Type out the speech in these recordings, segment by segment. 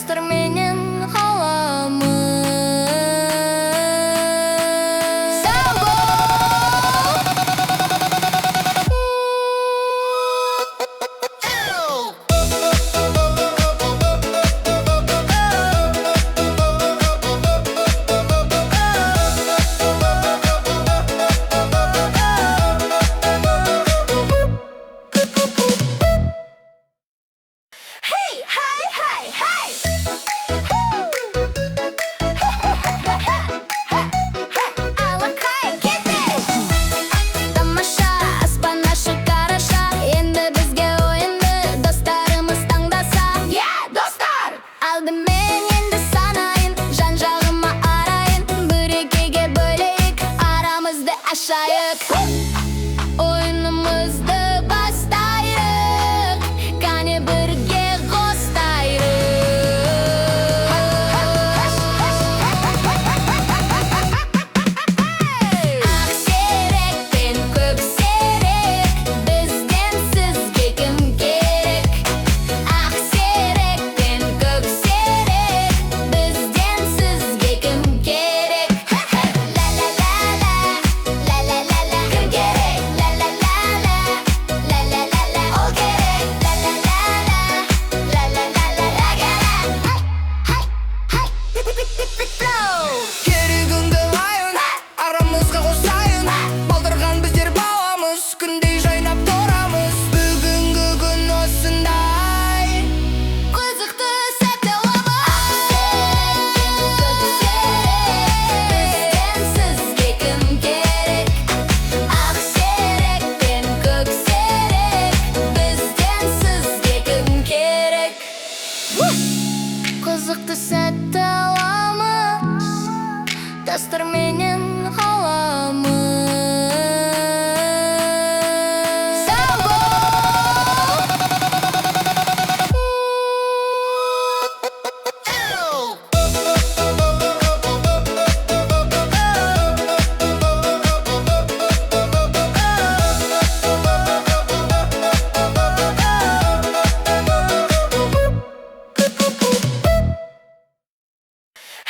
Дәстүр менен халамыз. Сау бол! Oyunumuzda bastayırıq, qani birge qostayırıq. Akserek ben kökserek, bizden sizge kim gerek? Akserek ben kökserek, bizden sizge kim gerek? La la la la, la la la la, kim gerek? La la la la, la la la la, o gerek. La la la la, la la la la, la gerek. Hay hay hay, flow. Керегіңді лайын, арамызға қосайын. Балдырған біздер баламыз, күндей жайнап тұрамыз. Бүгінгі күн осындай Қызықты сәтті Ақсерек пен көксерек, бізден сізге кім керек? Қызықты сәтті аламыз, дәстүр менен халамыз. Сау бол!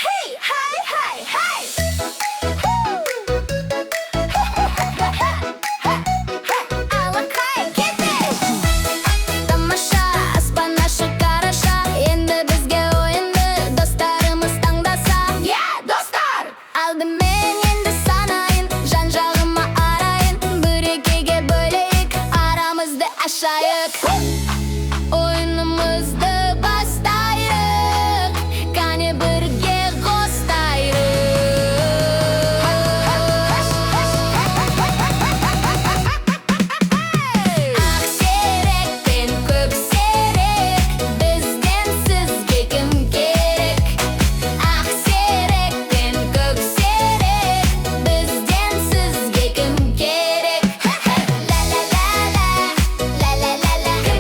Hey, hey, hey, hey! Алақай кетті! Тамаша, аспан ашық қараша, енді бізге ойынды достарымыз таңдаса. Достар! Алдымен енді санайын, жан-жағыма арайын, бір-екіге бөлейік, арамызды ашайық. Oyunumuzda bastayırıq, qani birge qostayırıq. Akserek ben kökserek, bizden sizge kim gerek? Akserek ben kökserek, bizden sizge kim gerek? La la la la, la la la la, kim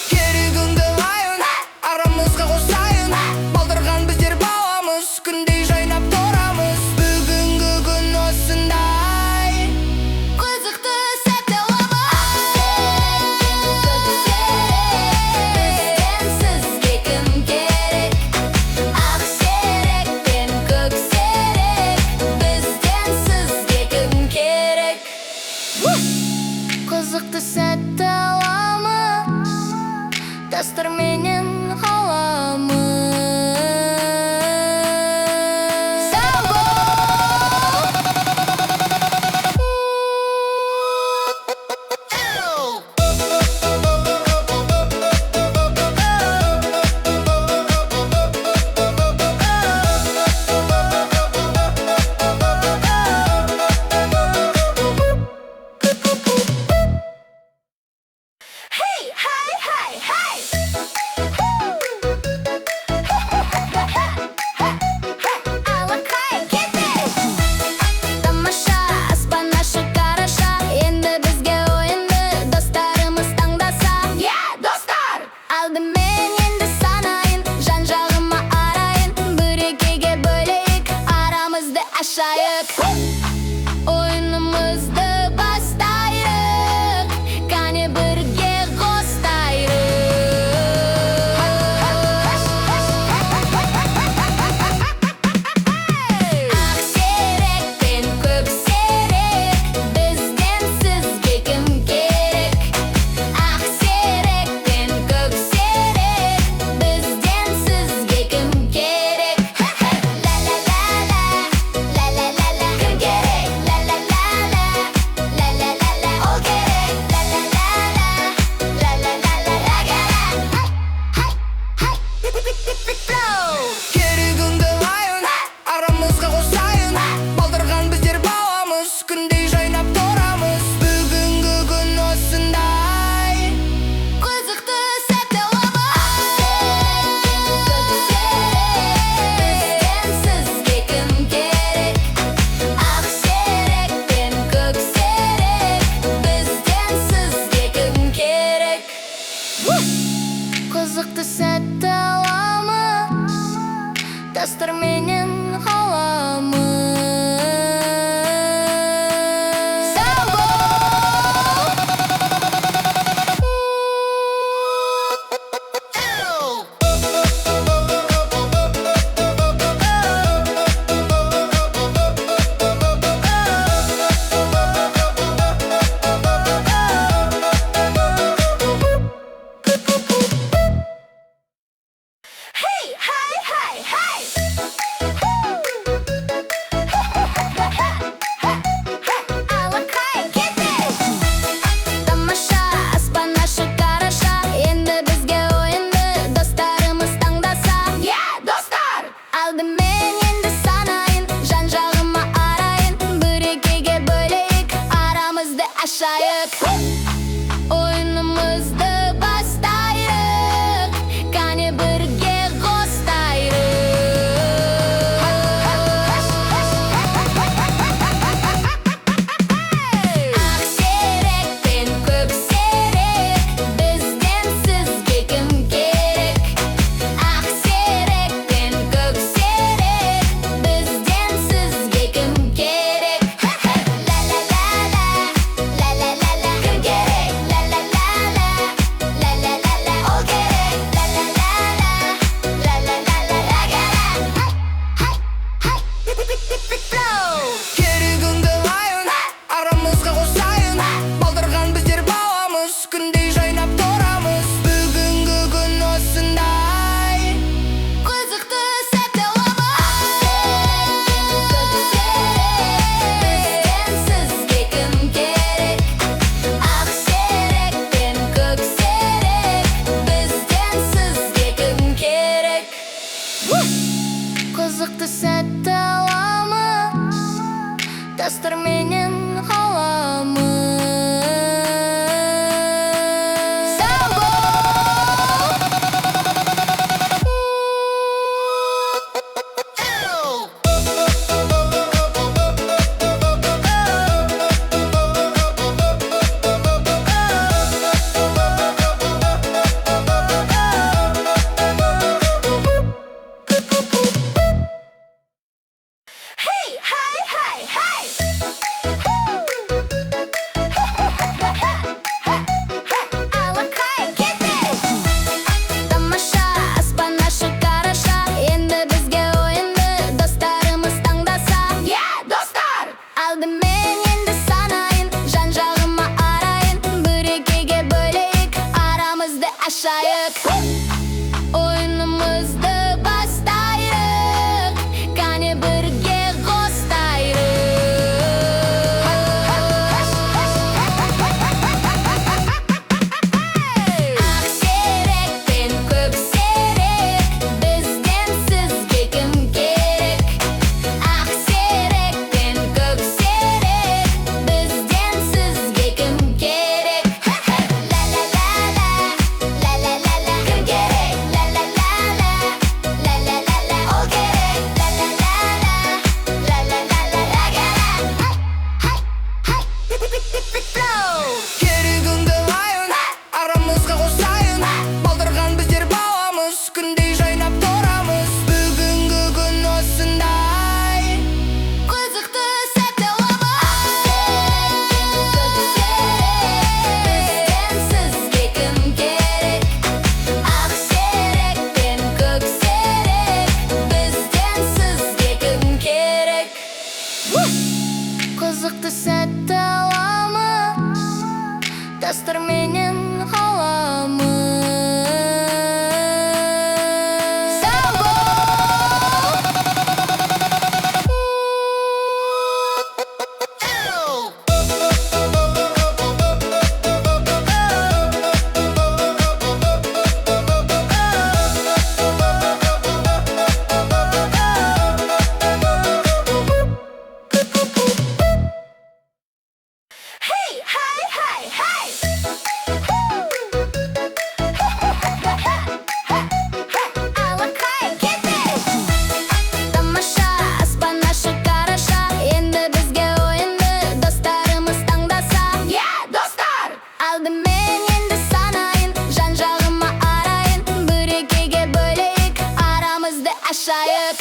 Керегіңді айын арамызға қосайын балдырған біздер бауамыз күндей жайнап тұрамыз бүгінгі күн осындай Қызықты сәтті ламыз Бізденсіз кім керек Ақсерек пен көксерек Бізденсіз кім керек Қызықты сәтті аламыз Дәстүрменен қаламыз Сау Hey, hey, hey, hey! Алақай кетті! Тамаша, аспан ашық қараша Енді бізге ойынды достарымыз таңдаса достар! Алдымен енді санайын, жан-жағыма арайын Бірекеге бөлейік, арамызды ашайық Ойынымызды бастайық Кәне бірге Ақсерек пен көксерек Бізденсіз кім керек Ақсерек пен көксерек Бізденсіз кім керек Ла-ла-ла-ла, ла-ла-ла-ла Кім керек? Ла-ла-ла-ла, ла-ла-ла-ла Ол керек Ла-ла-ла-ла, ла-ла-ла-ла Керегіңді айын арамызға қосайын балдырған біздер бауамыз күндей жайнап тұрамыз бүгінгі күн осындай Қызықты сәтті ламыз Бізденсіз кім керек Ақсерек пен көксерек Бізденсіз кім керек Қызықты сәтті ламыз Дәстүрменен дәстүр менен қаламыз. Сау бол! Hey, hey, hey, hey! Алақай кетер! Тамаша, аспан ашық қараша. Енді бізге ойынды достарымыз таңдаса. Достар! Алдымен енді санайын, жан-жағыма арайын. Бірекеге бөлейік, арамызды ашайық.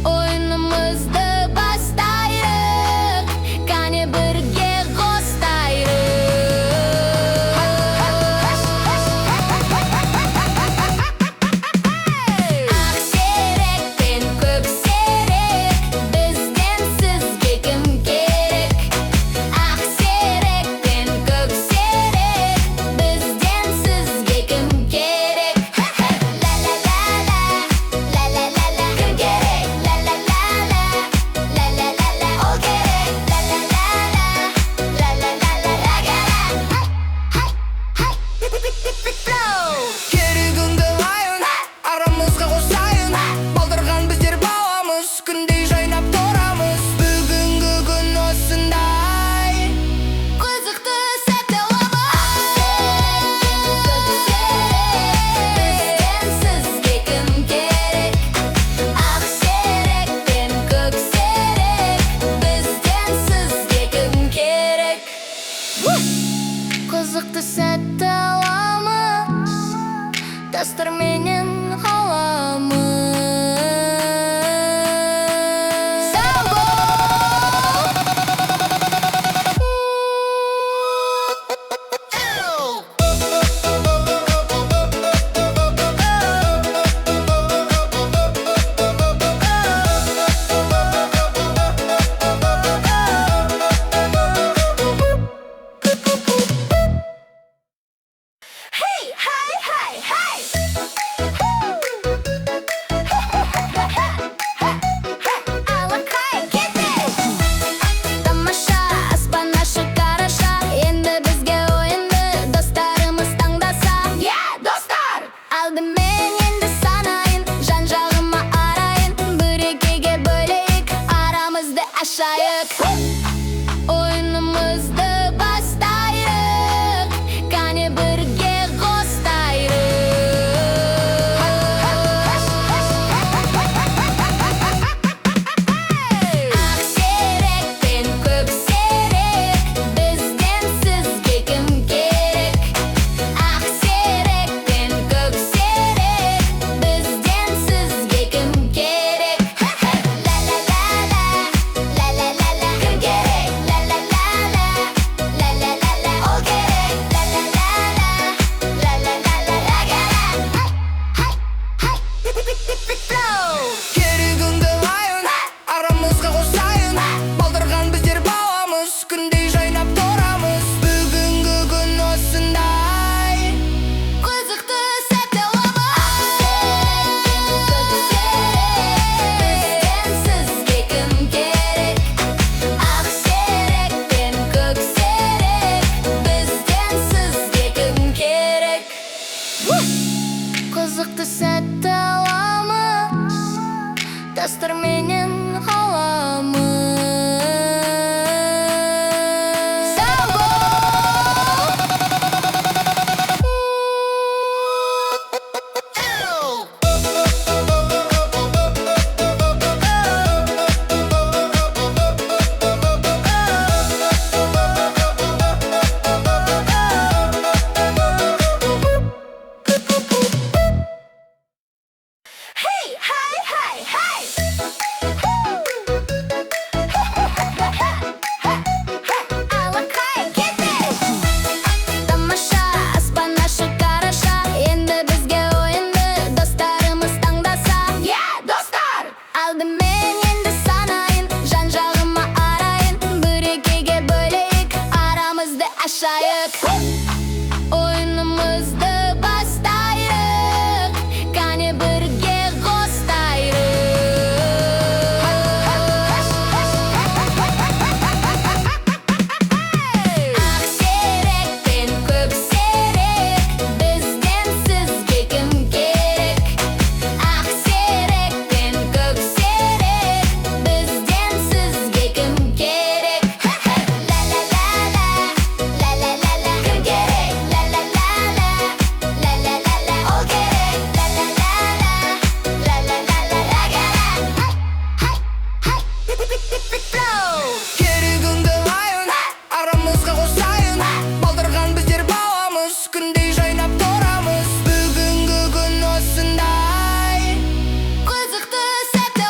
Ойынымызды бастайық, кәне бірге Ақсерек пен көксерек, бізден сізге кім керек? Ақсерек пен көксерек, бізден сізге кім керек? Ла-ла-ла-ла, ла-ла-ла-ла, кім керек? Ла-ла-ла-ла, ла-ла-ла-ла, ол керек. Ла-ла-ла-ла, ла-ла-ла-ла, Керегіңді лайын, арамызға қосайын. Балдырған біздер баламыз, күндей жайнап тұрамыз. Бүгінгі күн осындай. қызықты сәтті аламыз. Бізден сізге кім керек? Ақсерек пен көксерек, бізден сізге кім керек? Қызықты сәтті аламыз, дәстүр менен қаламыз. Сау бол! Hey, hey, hey, hey! Oyunumuzды бастайық, кәне бірге Ақсерек пен көксерек, бізден сізге кім керек? Ақсерек пен көксерек, бізден сізге кім керек? Ла-ла-ла-ла, ла-ла-ла-ла, кім керек? Ла-ла-ла-ла, ла-ла-ла-ла, ол керек. Ла-ла-ла-ла, ла-ла-ла-ла, Керегіңді лайын, арамызға қосайын. Балдырған біздер баламыз, күндей жайнап тұрамыз. Бүгінгі күн осындай. Қызықты сәтті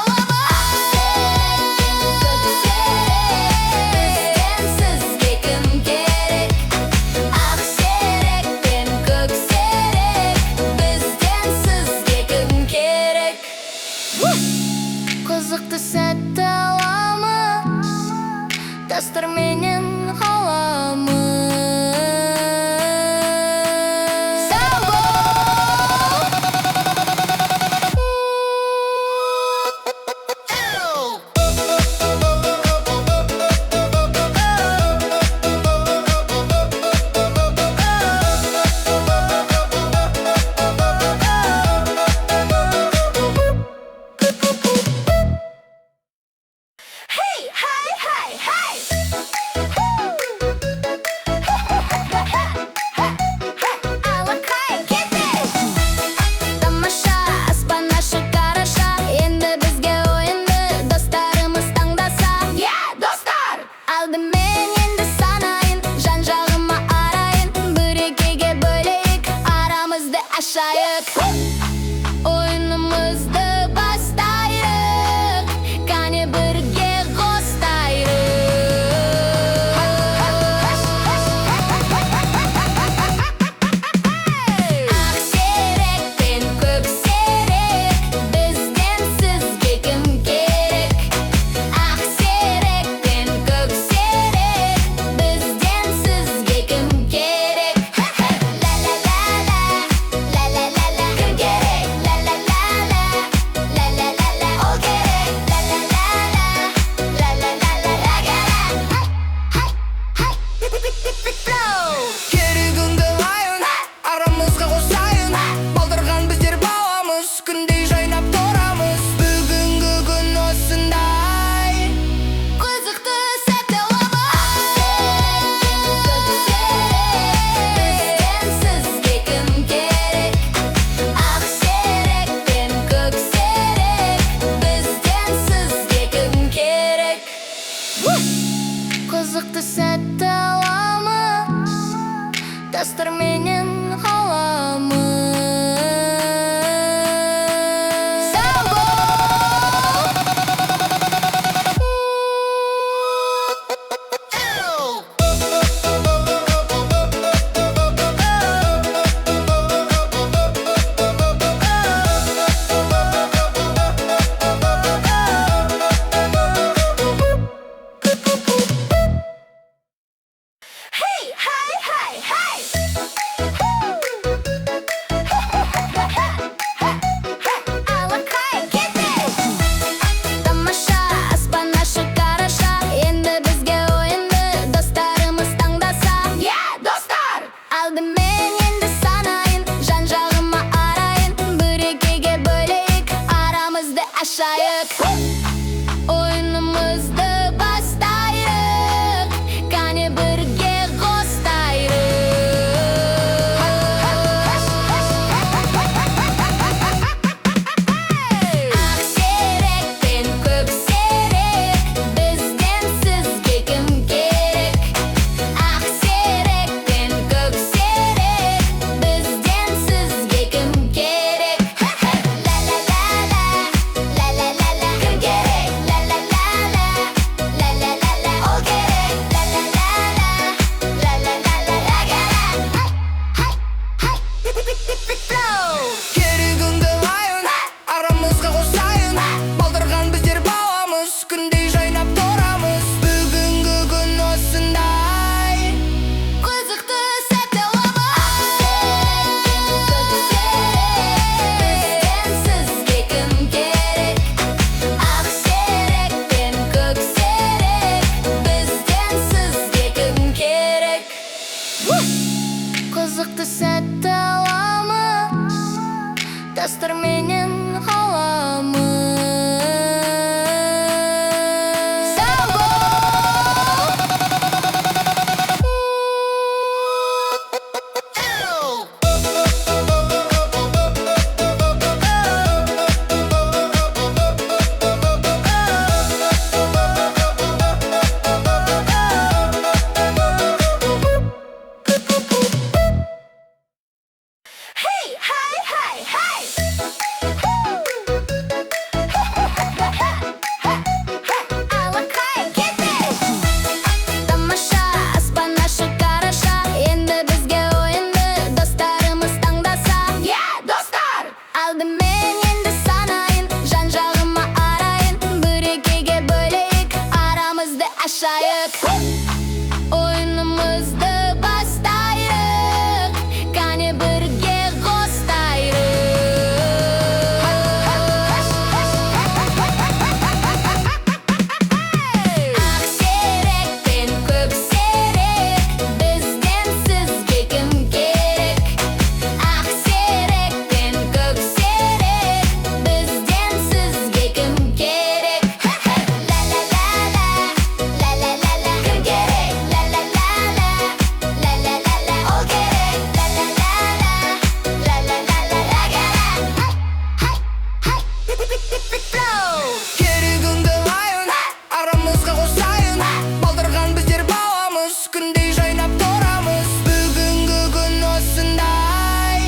Бізден сізге кім керек? Ақсерек пен көксерек, бізден сізге кім керек? Қызықты сәтті аламыз, дәстүрменен қаламыз. Сау Hey, hey, hey, hey! Алақай кетер! Тамаша, аспан ашық қараша, енді бізге ойынды достарымыз таңдаса. Достар! Алдымен енді санайын, жан-жағыма арайын, бірекеге бөлейік, арамызды ашайық. Ойынымызды бастайық, кәне бірге Ақсерек пен көксерек, бізден сізге кім керек? Ақсерек пен көксерек, бізден сізге кім керек? Ла-ла-ла-ла, ла-ла-ла-ла, кім керек? Ла-ла-ла-ла, ла-ла-ла-ла, ол керек. Ла-ла-ла-ла, Керегіңді лайын, арамызға қосайын. Балдырған біздер баламыз, күндей жайнап тұрамыз. Бүгінгі күн осындай. Қызықты сәтті Бізден сізге кім керек? Ақсерек пен көксерек, бізден сізге кім керек? Қызықты сәтті аламыз, дәстүрменен қаламыз. Сау Hey, hey, hey, hey! Алақай кетер! Тамаша, аспан ашық қараша, енді бізге ойынды достарымыз таңдаса. Достар! Алдымен енді санайын, жан-жағыма арайын, бірекеге бөлейік, арамызды ашайық. Ойынымызды бастайық, кәне бірге Ақсерек пен көксерек, бізден сізге кім керек? Ақсерек пен көксерек, Қызықты сәтті аламыз, дәстүрменен қаламыз. Сау бол! Oyunumuzda бастайық, қане бірге қостайық. Ақсерек пен көксерек, бізден сізге кім керек? Ақсерек пен көксерек, бізден сізге кім керек? Ла-ла-ла-ла, ла-ла-ла-ла, кім керек? Ла-ла-ла-ла, ла-ла-ла-ла, ол керек. Ла-ла-ла-ла, ла-ла-ла-ла, Керегіңді лайын, арамызға қосайын. Балдырған біздер баламыз, күндей жайнап тұрамыз. Бүгінгі күн осындай.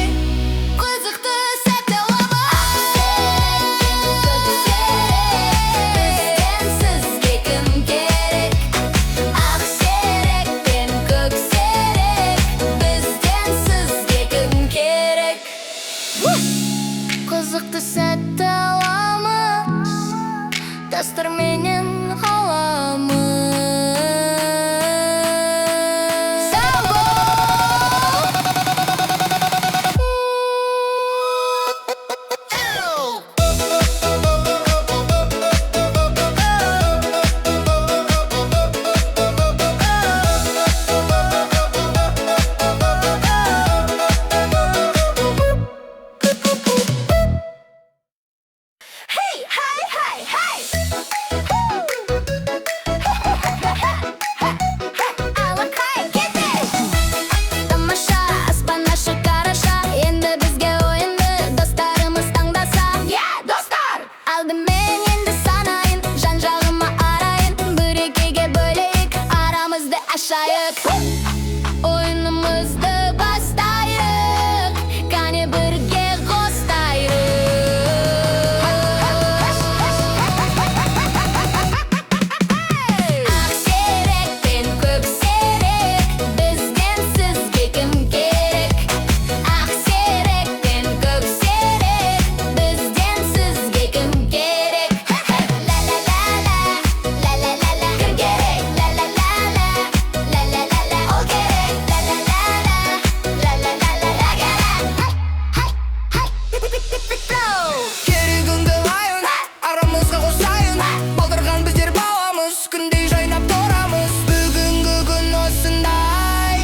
қызықты сәтті аламыз. Бізден сізге кім керек? Ақсерек пен көксерек, бізден сізге кім керек? Қызықты сәтті аламыз, дәстүрменен қаламыз. Сау бол! Тамаша аспан ашық қараша, енді бізге ойынды достарымыз таңдаса. Достар! Алдымен енді санайын, жан-жағыма арайын, бірекеге бөлейік, арамызды ашайық. Ойынымызды бастайық, қане бірге қостайық. Ақсерек пен көксерек, бізден сізге кім керек? Ақсерек пен көксерек, бізден сізге кім керек? Ла-ла-ла-ла, ла-ла-ла-ла, кім керек? Ла-ла-ла-ла, ла-ла-ла-ла, ол керек. Ла-ла-ла-ла, ла-ла-ла-ла, Керегіңді лайын, арамызға қосайын. Балдырған біздер баламыз, күндей жайнап тұрамыз. Бүгінгі күн осындай.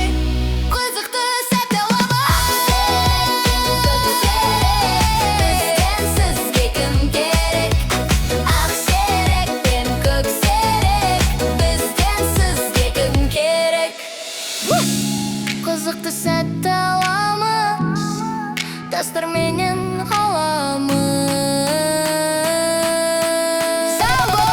қызықты сәтті аламыз. Бізден сізге кім керек? Ақсерек пен көксерек, бізден сізге кім керек? Қызықты сәтті аламыз, дәстүрменен қаламыз. Сау бол!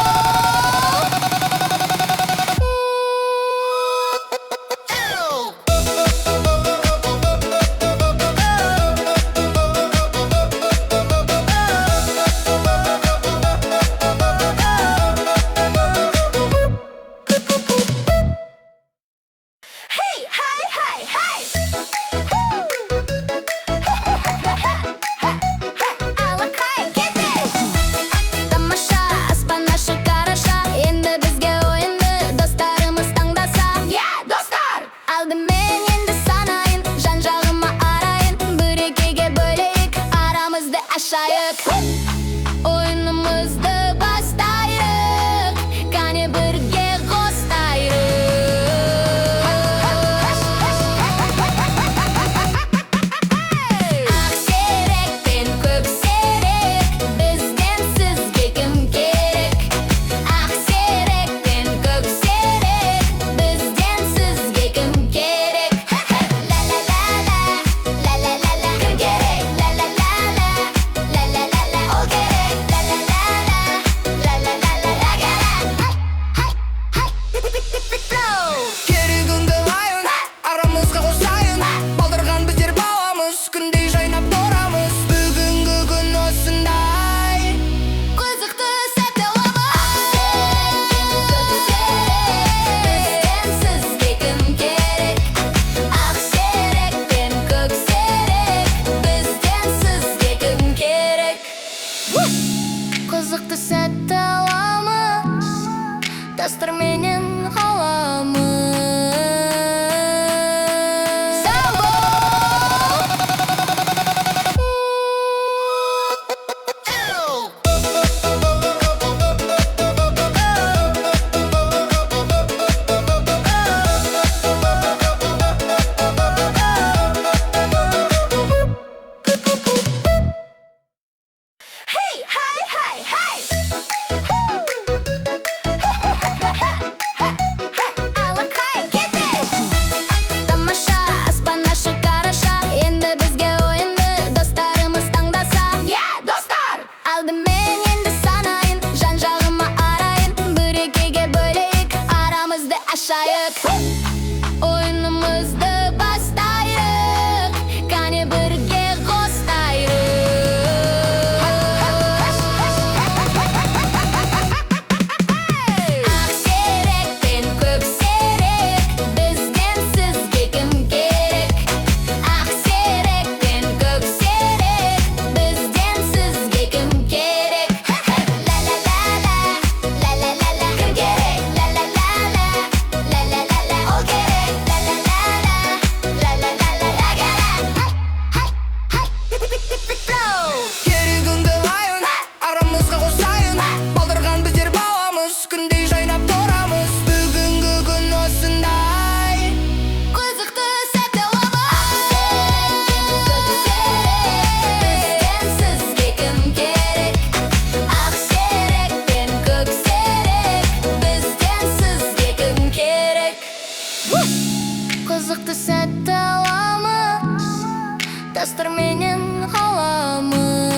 дәстүр менен қаламыз.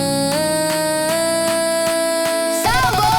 Сау бол!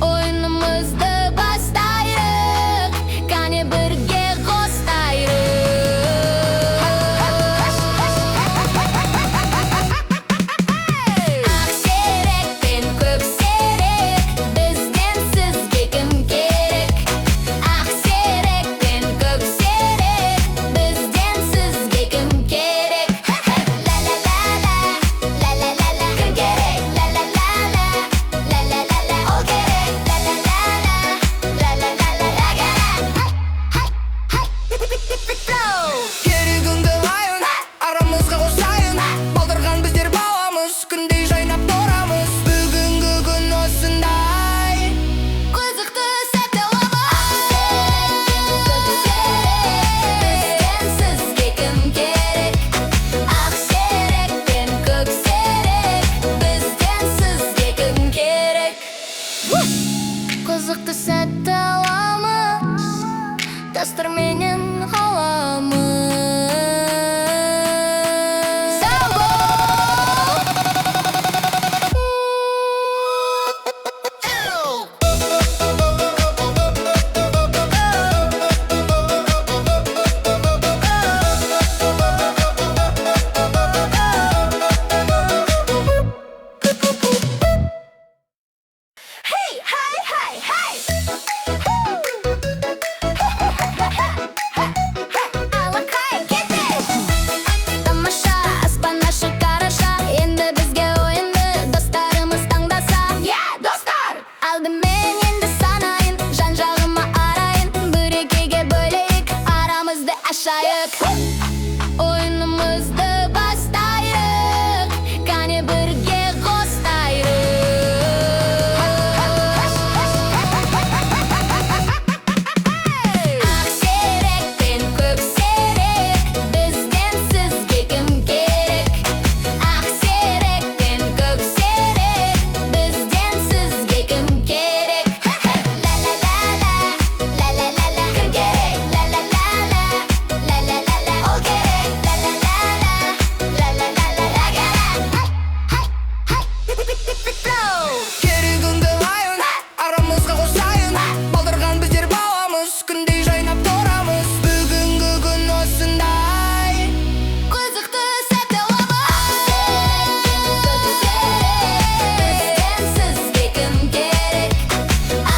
Oyunumuzda бастайық, қане бірге қостайық. Ақсерек пен көксерек, бізден сізге кім керек? Ақсерек пен көксерек, бізден сізге кім керек? Ла-ла-ла-ла, ла-ла-ла-ла, кім керек? Ла-ла-ла-ла, ла-ла-ла-ла, ол керек. Ла-ла-ла-ла, ла-ла-ла-ла, Керегіңді лайын, арамызға қосайын. Балдырған біздер баламыз, күндей жайнап тұрамыз. Бүгінгі күн осындай. қызықты сәт бізден сізге кім керек? Ақсерек пен көксерек, бізден сізге кім керек? Қызықты сәт аламыз, дәстүр менен қаламыз. Сау бол! Алақай кетер! Тамаша аспан ашық қараша, енді бізге ойынды достарымыз таңдаса. Достар! Алдымен енді санайын, жан-жағыма арайын, бірекеге бөлейік, арамызды ашайық. Ойынымызды бастайық, қане бірге қостайық. Ақсерек пен көксерек, бізден сізге кім керек? Ақсерек пен көксерек, бізден сізге кім керек? Ла-ла-ла-ла, ла-ла-ла-ла, кім керек? Ла-ла-ла-ла, ла-ла-ла-ла, ол керек. Ла-ла-ла-ла, ла-ла-ла-ла, Керегіңді лайын, арамызға қосайын. Балдырған біздер баламыз, күндей жайнап тұрамыз. Бүгінгі күн осындай. қызықты сәт бізден сізге кім керек?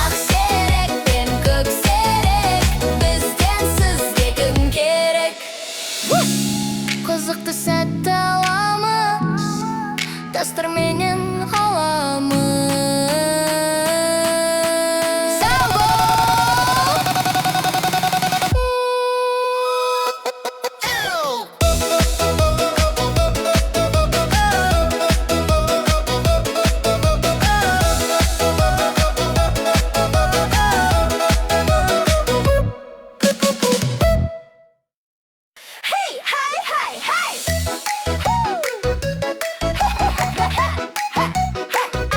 Ақсерек пен көксерек, бізден сізге кім керек? Қызықты сәт аламыз, дәстүр менен қаламыз. Сау бол!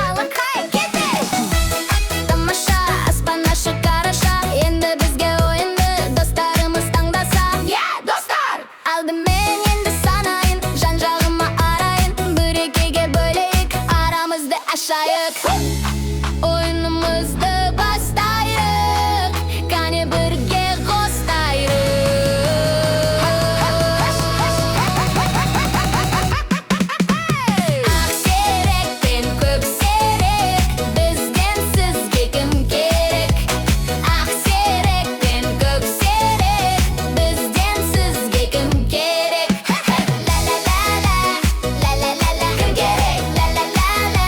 Алақай кетер! Тамаша аспан ашық қараша, енді бізге ойынды достарымыз таңдаса. Достар! Алдымен енді санайын, жан-жағыма арайын, бірекеге бөлейік, арамызды ашайық. Ойынымызды бастайық, қане бірге қостайық. Ақсерек пен көксерек, бізден сізге кім керек? Ақсерек пен көксерек, бізден сізге кім керек? Ла-ла-ла-ла, ла-ла-ла-ла, кім керек? Ла-ла-ла-ла,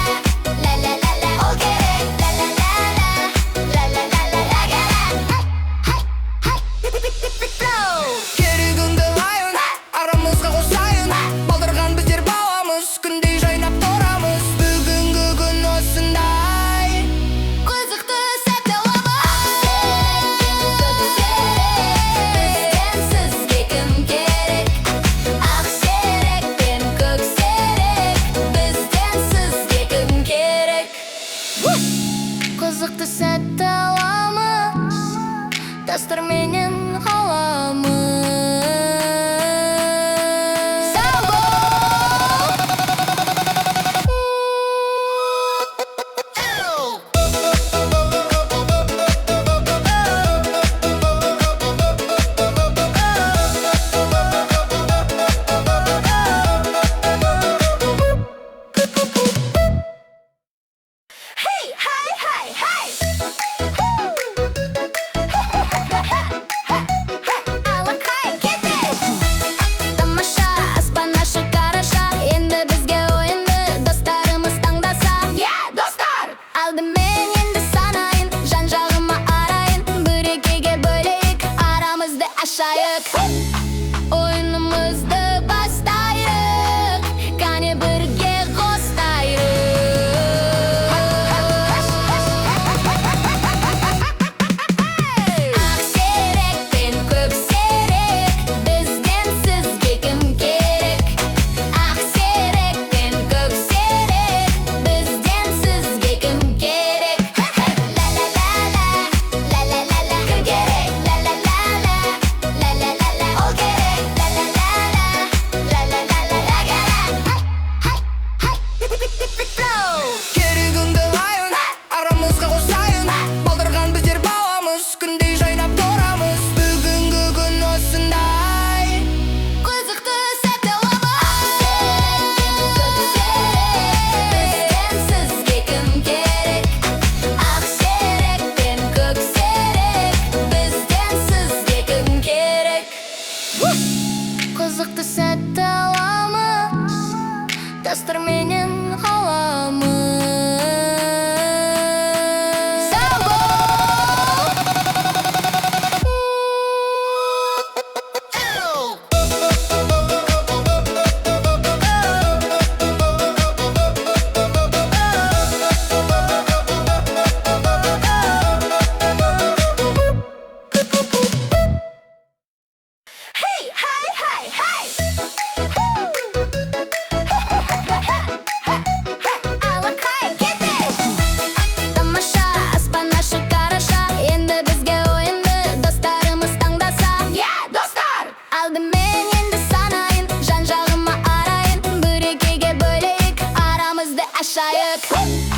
қосайық.